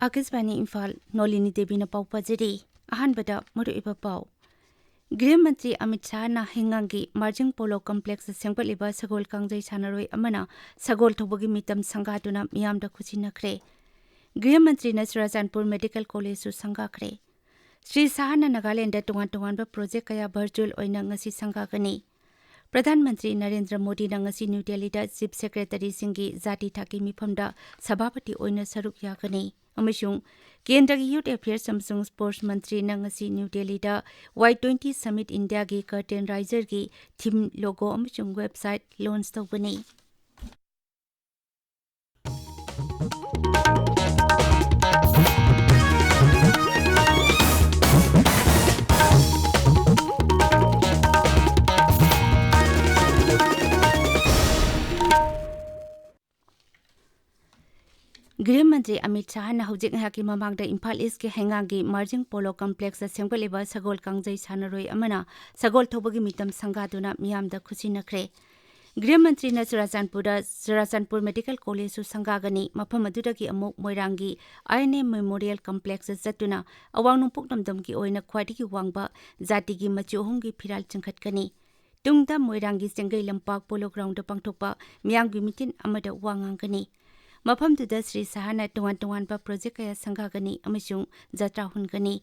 Akasbani Imphal Nolini Devi na pau pajari ahanbada maruiba pau Gृह मंत्री अमित शाह ना हिंगांगी margin पोलो complex सेंगपलिबा Sagol कांगजै सानरोय अमना सगोल थोबगी मितम संगादुना मियामदा खुचिनखरे गृह मंत्री ना चुराचांदपुर मेडिकल कॉलेज सु संगाखरे श्री शाह ना नागालैंड टोंगान प्रोजेक्ट कया वर्चुअल ओइना ngasi संगागनी प्रधानमंत्री नरेंद्र मोदी ना ngasi न्यू दिल्ली दा चीफ सेक्रेटरी सिंगी जाति थाकी मिफमदा सभापति ओइना सरुक यागनी अमसुंग केंद्र की यूथ अफेयर्स अमसुंग स्पोर्ट्स मंत्री ना ngasi न्यू दिल्ली दा Y20 समिट इंडिया की कर्टेन राइजर की थीम लोगो अमसुंग वेबसाइट लॉन्च तौबनी गृह मंत्री अमित शाह ना हौजिक हाकी ममांगदा इम्फाल ईस्ट के हेंगांगी मार्जिंग पोलो कॉम्प्लेक्स सेंगपलिबा सगोल कांगजै सानरोय अमना सगोल थोबगी मितम संगादुना मियामदा खुचिनखरे गृह मंत्री ना चुराचांदपुर मेडिकल कॉलेज सु संगागनी मफम अदुदगी अमुक मोइरांगी INM मेमोरियल कॉम्प्लेक्स चतुना अवांग नुपुक नमदम की ओइना ख्वाइदगी वांगबा जातिगी मचु अहुमगी फिराल चंखटकनी तुंगदा मोइरांगी सेंगै लंपाक polo ground पांगथोकपा मियांगी meeting अमदा वांगांगनी मफम दुदा Shri शाहना टोंगान project कया संगागनी अमसुंग जत्रा हुनगनी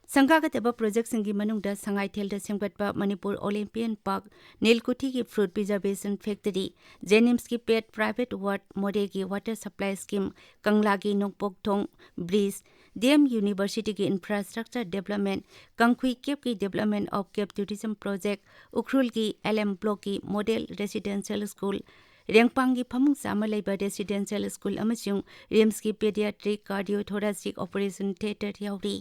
संगागतबा प्रोजेक्ट सिंगी मनुंगदा संगाइथेलदा सेंगबतबा मणिपुर ओलंपियन पार्क नीलकुठी की फ्रूट प्रिजर्वेशन फैक्ट्री जेनिम्स की पेट प्राइवेट वार्ड मोडे की वाटर सप्लाई स्कीम कंगला की नोकपोकथोंग ब्रिज DM यूनिवर्सिटी की इंफ्रास्ट्रक्चर डेवलपमेंट कंकुई केप की development of cave tourism project Ukhrul की LM ब्लॉक की मॉडल रेसिडेंशियल स्कूल रेंगपांगी फमुंग सामा लेबा रेसिडेंशियल स्कूल अमसुंग रिम्स की पेडियाट्रिक कार्डियोथोरेसिक ऑपरेशन थिएटर यावरी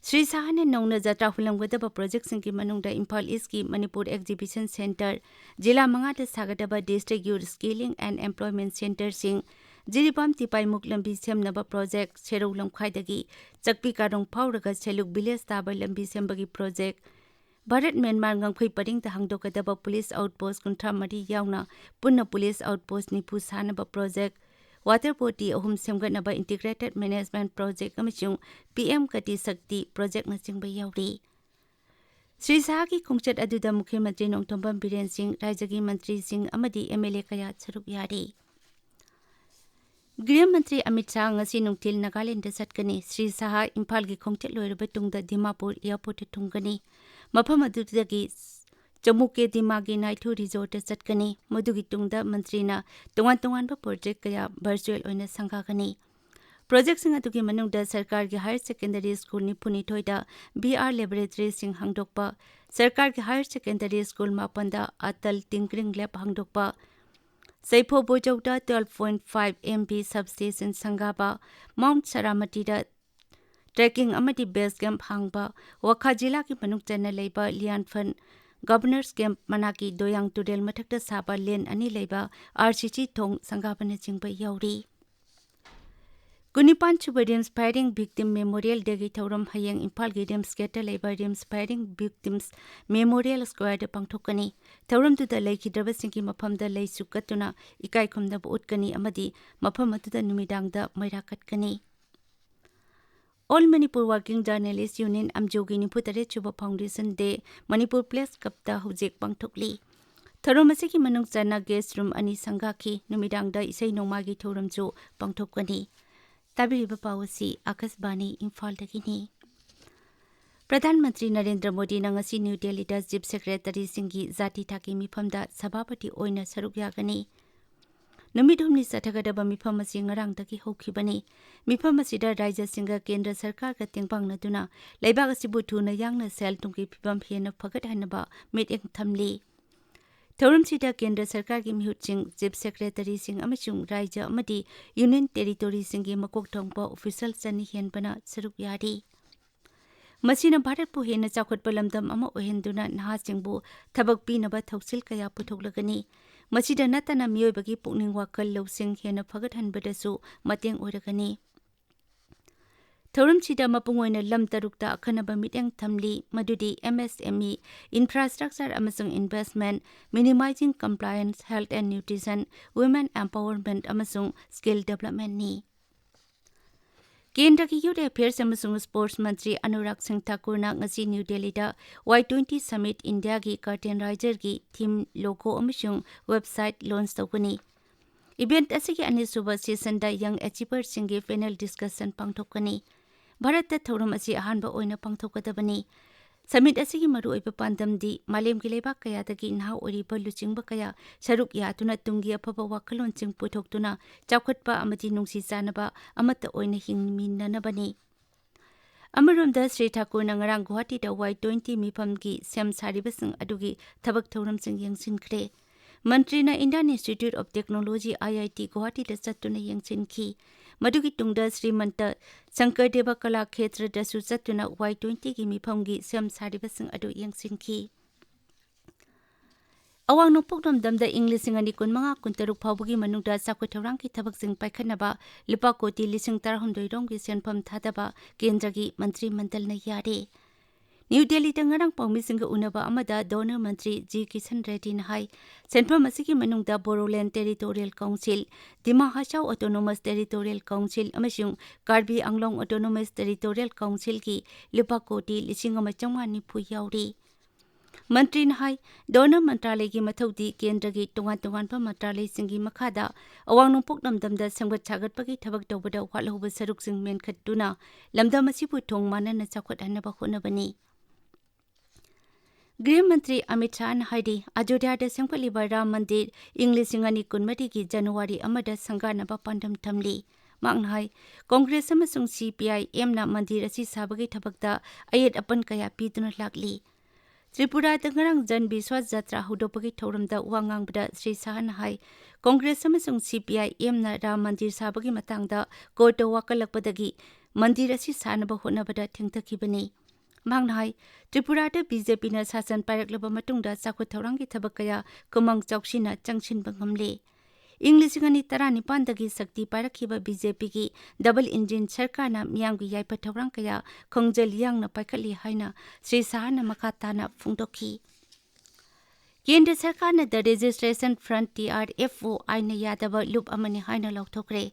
श्री शाह ने नौना जत्रा हुलंगदबा प्रोजेक्ट सिंगी मनुंगदा इम्फाल ईस्ट की मणिपुर एग्जीबिशन सेंटर जिला मंगादा सागदबा district youth skilling and employment centre सिंग जिरिबाम तिपाई मुकलंबी सेमनबा प्रोजेक्ट सेरौ लंखाइदगी चकपी कारोंग फाउरगा सेलुक विलेज ताबा लंबी सेमबगी project Bharat Myanmar ngangphoi paring ta hangdokadaba police outpost kunthra mari yauna punna police outpost nipu sanaba project water body ahum semgatnaba integrated management project amachung PM Gati Sakti project na chingba yauri Sri Shaha ki khongchat aduda Mukhyamantri Nongthombam Biren Singh Rajya Mantri Singh amadi MLA kaya charuk yari गृह मंत्री Amit Shah ngasi nungthil Nagaland चटकनी Shri Shah Imphal की खोंगचेट लोइरबा तुंगदा Dimapur airport थुंगनी मफम अदुदगी जम्मू के दिमागी नाइथु रिजोर्ट चटकनी मदुगी तुंगदा मंत्रीना तोंगान प्रोजेक्ट कया वर्चुअल ओइना संगागनी प्रोजेक्ट सिंग अदुगी मनुंगदा सरकार की हायर सेकेंडरी स्कूल निपुनी थोइदा BR लेबोरेटरी सिंग हंगदोकपा सरकार की हायर सेकेंडरी स्कूल मापंदा अटल टिंकरिंग लैब हंगदोकपा सैफो बोजौदा 12.5 MB सबस्टेशन संगाबा माउंट सरामतीदा ट्रैकिंग अमदी बेस कैंप हांगबा वखा जिला की मनुक चन्ना लेबा लियानफन गवर्नर्स कैंप मनाकी दोयांग तुरेल मथक्ता साबा लेन अनि लेबा RCC थोंग संगाबन चिंगबा यावरी कुनिपान सुबा RIMS firing victim memorial day की थौरम हयेंग इम्फाल की रिम्स गेटा लेबा RIMS firing victims memorial square पांगथोकनी थौरम तुदा लेखिद्रबा सिंगी मफमदा लेसुकतुना इकाई खुमदा उटकनी अमदी मफम अतुदा नुमिदांगदा मैराकटकनी all Manipur working journalist union अमजोगी निफुतरे चुबा फाउंडेशन डे मणिपुर प्लेस कपता हुजेक पांगथोकली थौरम असिकी मनुंग चना गेस्ट रूम अनि संगाखी नुमिदांगदा इसै नोमागी थौरमचो पांगथोकनी ताबिरिबा पावसी आकाशवाणी इम्फाल दगिनी प्रधानमंत्री नरेंद्र मोदी ना ngasi न्यू दिल्ली दा चीफ सेक्रेटरी सिंगी जाति थाकी मिफमदा सभापति ओइना सरुक यागनी नुमित हुमनी सथगदबा मिफम असि ngarang dagi hokibani मिफम असिदा राज्य सिंगा केंद्र सरकार का तेंगपांगनदुना लेबाग असिबु थुना यांगना सेल तुंगी फिबम हेना फगत हनबा मीटिंग थमली थौरम सिदा केंद्र सरकार की मिहुतसिंग चीफ सेक्रेटरी सिंग अमसुंग राज्य अमदी यूनियन टेरिटोरी सिंगी मकोक थोंगपा ऑफिशियल चनी हेनबना सरुक यारी मसीना भारत पु हेना चाखोटपा लमदम अमा ओहेंदुना नहासिंगबु थबक पीनबा थौसिल कया पुथोकलगनी मसीदा नतना मियोबगी पुकनिंग वाखल लौसिंग हेना फगत हनबदसु मतेंग ओरगनी थौरमसिदा मपुंग ओइना लम तरुकता अखनबा मिटेंग थमली मदुदी MSME इंफ्रास्ट्रक्चर अमसुंग investment minimising compliance health and nutrition women empowerment अमसुंग स्किल डेवलपमेंट नि केंद्र की यूथ अफेयर्स अमसुंग स्पोर्ट्स मंत्री अनुराग सिंह ठाकुर ना ngasi न्यू दिल्ली दा Y20 समिट इंडिया की कर्टेन राइजर की थीम लोगो अमसुंग वेबसाइट लॉन्च तौगनी इवेंट असिगी अनिसुबा सीजन दा यंग अचीवर सिंगी पैनल डिस्कशन पांगथोकनी भारत थौरम असी अहानबा ओइना पांगथोकदबनी समिट असिगी मरु ओइबा पांदमदी मालेम की लेबा कया दगी नहा ओरिबा लुचिंगबा कया सरुक यातुना तुंगी अफबा वाखलोन चिंग पुथोक्तुना चाखुटपा अमदी नुंसी जानबा अमत ओइना हिंगमिननबनी अमरुमदा श्री ठाकुर नंगरांग गुवाहाटी दा Y20 मिफम की सेम सारिबसिंग अदुगी थबक थौरमसिंग यंगसिनख्रे मंत्रीना Indian institute of technology IIT Guwahati दा चत्तुना यंगसिनखी मधुगी तुंगदा श्रीमंत शंकरदेव कला क्षेत्र दसु चत्तुना Y20 की मिफम की सेम सारिबसिंग अदु यंगसिनखी अवांग नोपोकदम दमदा इंग्लिशिंग अनि कुनमंगा कुंतरुक फावबगी मनुंगदा चाखुथौरांग की थबकसिंग पाइखनबा लुपा कोटी लिसिंग तरहमदोई रोंग की सेनफम थादबा केंद्र की मंत्री मंडल ने यारे न्यू दिल्ली तंगरंग पाउमिसिंग उनबा अमदा डोनर मंत्री जी किशन रेड्डी ने हाई सेनफम असिगी मनुंगदा Bodoland territorial council Dima Hasao autonomous territorial council अमसुंग Karbi Anglong autonomous territorial council की लुपा कोटी लिसिंग अमा चौंगा निफु याउरी मंत्री नहाई डोनर मंत्रालय की मथौदी केंद्र की तोंगान मंत्रालय सिंगी मखादा अवांग नोंपोक लमदमदा संगत सागतपगी थबक तौबदा वालहौब सरुकसिंग मेनखत्तुना लमदम असिबु थोंग मानना चाखुटहनबा होनबनी गृह मंत्री अमित शाह हाइडी अयोध्या सेंपलिबा राम मंदिर इंग्लिशिंग अनि कुनमरी की जनवरी अमदा संगानबा पांडम थमली मांगनाई कांग्रेस अमसुंग CPI ना मंदिर असि साबगी थबकदा अयेत अपन कया पीदुना लागली त्रिपुरा तंगरंग जन विश्वास यात्रा हुदोपगी थौरमदा वांगांगबदा श्री शाहना हाई कांग्रेस अमसुंग CPI ना राम मंदिर साबगी मतंगदा कोर्ट वाकलकपदगी मंदिर असि सानबा होनबदा थिंगथखिबनी मांगनाई त्रिपुरा BJP ना शासन पायरकलबा मतुंगदा चाखुथौरांगी थबक कया कुमंग चौक्सीना चंगसिनबा ngamle इंग्लिशिंग अनि 19 दगी शक्ति पायरखिबा BJP की डबल इंजिन सरकारना मियांगी याइपा थौरांग कया खोंगजल यांगना पाइखली हाइना श्री शाहना मखाताना फुंगदोखी केंद्र सरकार ने द रजिस्ट्रेशन फ्रंट TRFO आइन यादव लुप अमनि हाइना लौथोखरे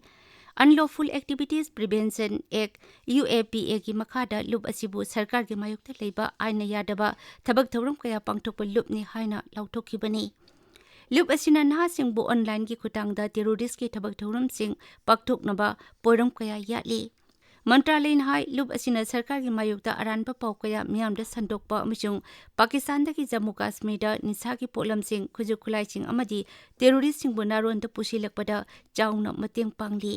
unlawful activities prevention act UAPA की मखादा लुप असिबु सरकार के मायुक्त लेबा आइन यादव थबक थौरम कया पांगथोकपा लुपनि हाइना लौथोखिबनी लुप असिना नहासिंगबु ऑनलाइन की खुटांगदा टेरोरिस्ट की थबक थौरमसिंग पाकथोकनबा पोरम कया याली मंत्रालय नहाई लुप असिना सरकार की मायुक्ता अरानबा पाउ कया मियामदा संदोकपा अमसुंग पाकिस्तान की जम्मू काश्मीर निसा की पोलमसिंग खुजु खुलाइसिंग अमदी टेरोरिस्टसिंगबु नारोंदा पुसिलकपदा चाउना मतेंग पांगली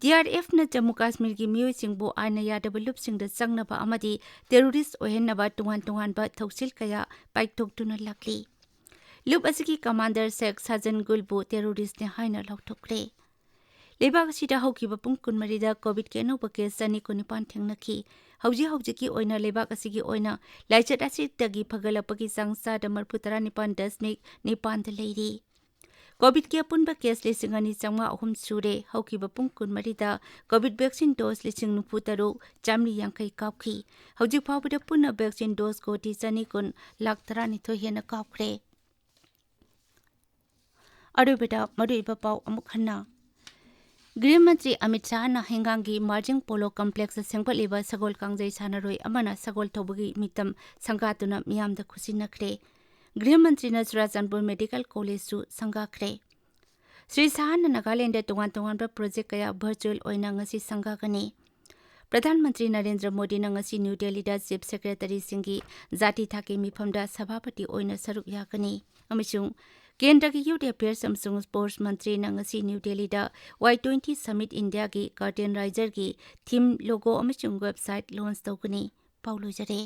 TRF ना जम्मू काश्मीर की मियोइसिंगबु आइन यादव लुपसिंगदा चंगनबा अमदी टेरोरिस्ट ओहेनबा तुंगान थौसिल कया पाइकथोकतुना लागली लुप असिगी कमांडर शेख साजन गुलबु टेरोरिस्ट ने हाइना लौथोखरे लेबाग असिदा हौकिबा पुंग कुनमरीदा कोविड के अनौबा केस 219 थेंगनखी हौजी की ओइना लेबाग असिगी ओइना लाइचत असिदगी फगलपगी चांग 19.9% दा लेरी कोविड के अपुनबा केस 2,903 सूरे हौकिबा पुंग कुनमरीदा कोविड वैक्सीन डोज 93,550 काउखी हौजी फावबदा पुनः वैक्सीन डोज कोटी 2,9,12 हेना काउखरे अरुबदा मरुइबा पाउ अमुक हन्ना गृह मंत्री अमित शाह ना हेंगांगी मार्जिंग पोलो कॉम्प्लेक्स सेंगपलिबा सगोल कांगजै सानरोय अमना सगोल थौबगी मितम संगातुना मियामदा खुसिनखरे गृह मंत्री ना चुराचांदपुर मेडिकल कॉलेज सु संगाखरे श्री शाह ना नागालैंड तोंगान प्रोजेक्ट कया वर्चुअल ओइना ngasi संगागनी प्रधानमंत्री नरेंद्र मोदी ना ngasi न्यू दिल्ली दा चीफ सेक्रेटरी सिंगी जाति थाके मिफमदा सभापति ओइना सरुक यागनी अमसुंग केंद्र की यूथ अफेयर्स अमसुंग स्पोर्ट्स मंत्री ना ngasi न्यू दिल्ली दा Y20 समिट इंडिया की कर्टेन राइजर की थीम लोगो अमसुंग वेबसाइट लॉन्च तौगनी पाउलुजरे